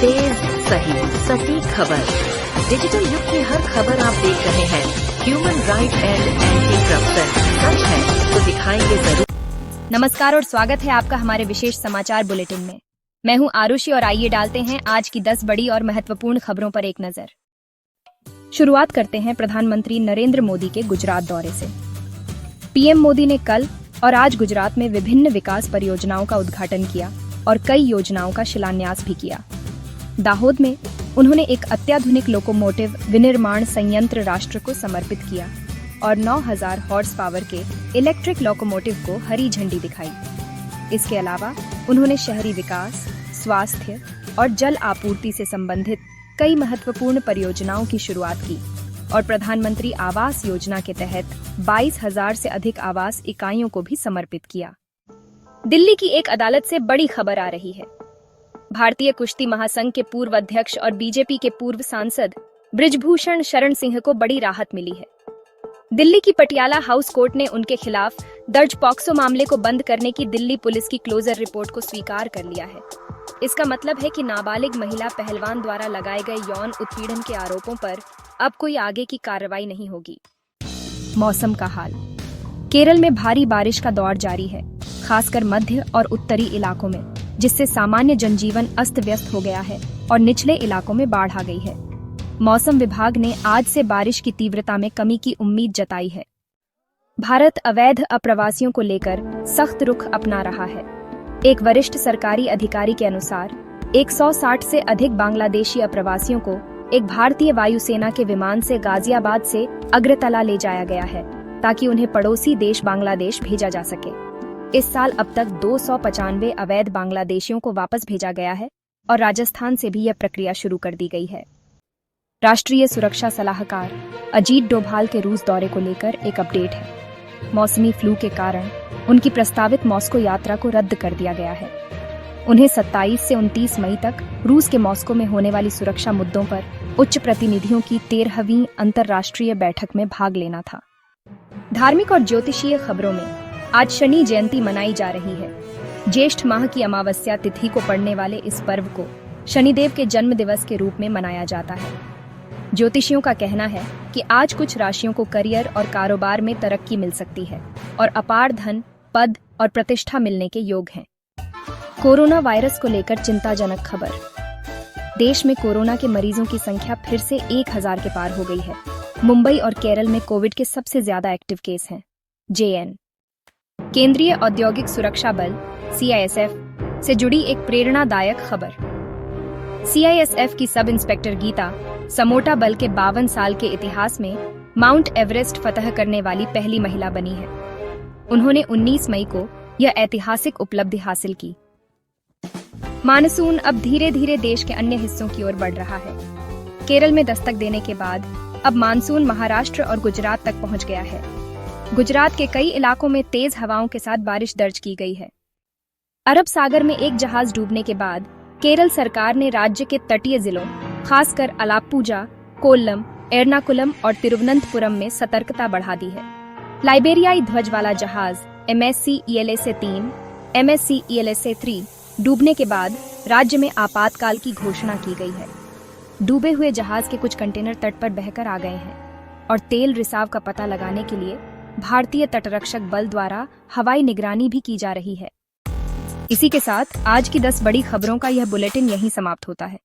तेज, सही, सटीक खबर। डिजिटल युग की हर खबर आप देख रहे हैं। Human right and anti corruption सच है तो दिखाएंगे जरूर। नमस्कार और स्वागत है आपका हमारे विशेष समाचार बुलेटिन में। मैं हूं आरुषि और आइए डालते हैं आज की 10 बड़ी और महत्वपूर्ण खबरों पर एक नजर। शुरुआत करते हैं प्रधानमंत्री नरेंद्र मोदी के गुजरात दौरे से। पीएम मोदी ने कल और आज गुजरात में विभिन्न विकास परियोजनाओं का उद्घाटन किया और कई योजनाओं का शिलान्यास भी किया। दाहोद में उन्होंने एक अत्याधुनिक लोकोमोटिव विनिर्माण संयंत्र राष्ट्र को समर्पित किया और 9000 हॉर्स पावर के इलेक्ट्रिक लोकोमोटिव को हरी झंडी दिखाई। इसके अलावा उन्होंने शहरी विकास, स्वास्थ्य और जल आपूर्ति से संबंधित कई महत्वपूर्ण परियोजनाओं की शुरुआत की और प्रधानमंत्री आवास योजना के तहत 22,000 से अधिक आवास इकाइयों को भी समर्पित किया। दिल्ली की एक अदालत से बड़ी खबर आ रही है। भारतीय कुश्ती महासंघ के पूर्व अध्यक्ष और बीजेपी के पूर्व सांसद बृजभूषण शरण सिंह को बड़ी राहत मिली है। दिल्ली की पटियाला हाउस कोर्ट ने उनके खिलाफ दर्ज पॉक्सो मामले को बंद करने की दिल्ली पुलिस की क्लोजर रिपोर्ट को स्वीकार कर लिया है। इसका मतलब है कि नाबालिग महिला पहलवान द्वारा लगाए गए यौन उत्पीड़न के आरोपों पर अब कोई आगे की कार्रवाई नहीं होगी। मौसम का हाल। केरल में भारी बारिश का दौर जारी है, खासकर मध्य और उत्तरी इलाकों में, जिससे सामान्य जनजीवन अस्त व्यस्त हो गया है और निचले इलाकों में बाढ़ आ गई है। मौसम विभाग ने आज से बारिश की तीव्रता में कमी की उम्मीद जताई है। भारत अवैध अप्रवासियों को लेकर सख्त रुख अपना रहा है। एक वरिष्ठ सरकारी अधिकारी के अनुसार 160 से अधिक बांग्लादेशी अप्रवासियों को एक भारतीय वायुसेना के विमान से गाजियाबाद से अग्रतला ले जाया गया है ताकि उन्हें पड़ोसी देश बांग्लादेश भेजा जा सके। इस साल अब तक 295 अवैध बांग्लादेशियों को वापस भेजा गया है और राजस्थान से भी यह प्रक्रिया शुरू कर दी गई है। राष्ट्रीय सुरक्षा सलाहकार अजीत डोभाल के रूस दौरे को लेकर एक अपडेट है। मौसमी फ्लू के कारण उनकी प्रस्तावित मॉस्को यात्रा को रद्द कर दिया गया है। उन्हें 27 से 29 मई तक रूस के मॉस्को में होने वाली सुरक्षा मुद्दों पर उच्च प्रतिनिधियों की 13वीं अंतर्राष्ट्रीय बैठक में भाग लेना था। धार्मिक और ज्योतिषीय खबरों में आज शनि जयंती मनाई जा रही है। ज्येष्ठ माह की अमावस्या तिथि को पड़ने वाले इस पर्व को शनिदेव के जन्म दिवस के रूप में मनाया जाता है। ज्योतिषियों का कहना है कि आज कुछ राशियों को करियर और कारोबार में तरक्की मिल सकती है और अपार धन, पद और प्रतिष्ठा मिलने के योग हैं। कोरोना वायरस को लेकर चिंताजनक खबर। देश में कोरोना के मरीजों की संख्या फिर से 1000 के पार हो गई है। मुंबई और केरल में कोविड के सबसे ज्यादा एक्टिव केस हैं। जेएन केंद्रीय औद्योगिक सुरक्षा बल सीआईएसएफ से जुड़ी एक प्रेरणादायक खबर। सीआईएसएफ की सब इंस्पेक्टर गीता समोटा बल के 52 साल के इतिहास में माउंट एवरेस्ट फतह करने वाली पहली महिला बनी है। उन्होंने 19 मई को यह ऐतिहासिक उपलब्धि हासिल की। मानसून अब धीरे धीरे देश के अन्य हिस्सों की ओर बढ़ रहा है। केरल में दस्तक देने के बाद अब मानसून महाराष्ट्र और गुजरात तक पहुंच गया है। गुजरात के कई इलाकों में तेज हवाओं के साथ बारिश दर्ज की गई है। अरब सागर में एक जहाज डूबने के बाद केरल सरकार ने राज्य के तटीय जिलों, खासकर अलाप्पुझा, कोल्लम, एर्नाकुलम और तिरुवनंतपुरम में सतर्कता बढ़ा दी है। लाइबेरियाई ध्वज वाला जहाज MSC ELSA 3, MSC ELSA 3 डूबने के बाद राज्य में आपातकाल की घोषणा की गई है। डूबे हुए जहाज के कुछ कंटेनर तट पर बहकर आ गए हैं और तेल रिसाव का पता लगाने के लिए भारतीय तटरक्षक बल द्वारा हवाई निगरानी भी की जा रही है। इसी के साथ आज की 10 बड़ी खबरों का यह बुलेटिन यहीं समाप्त होता है।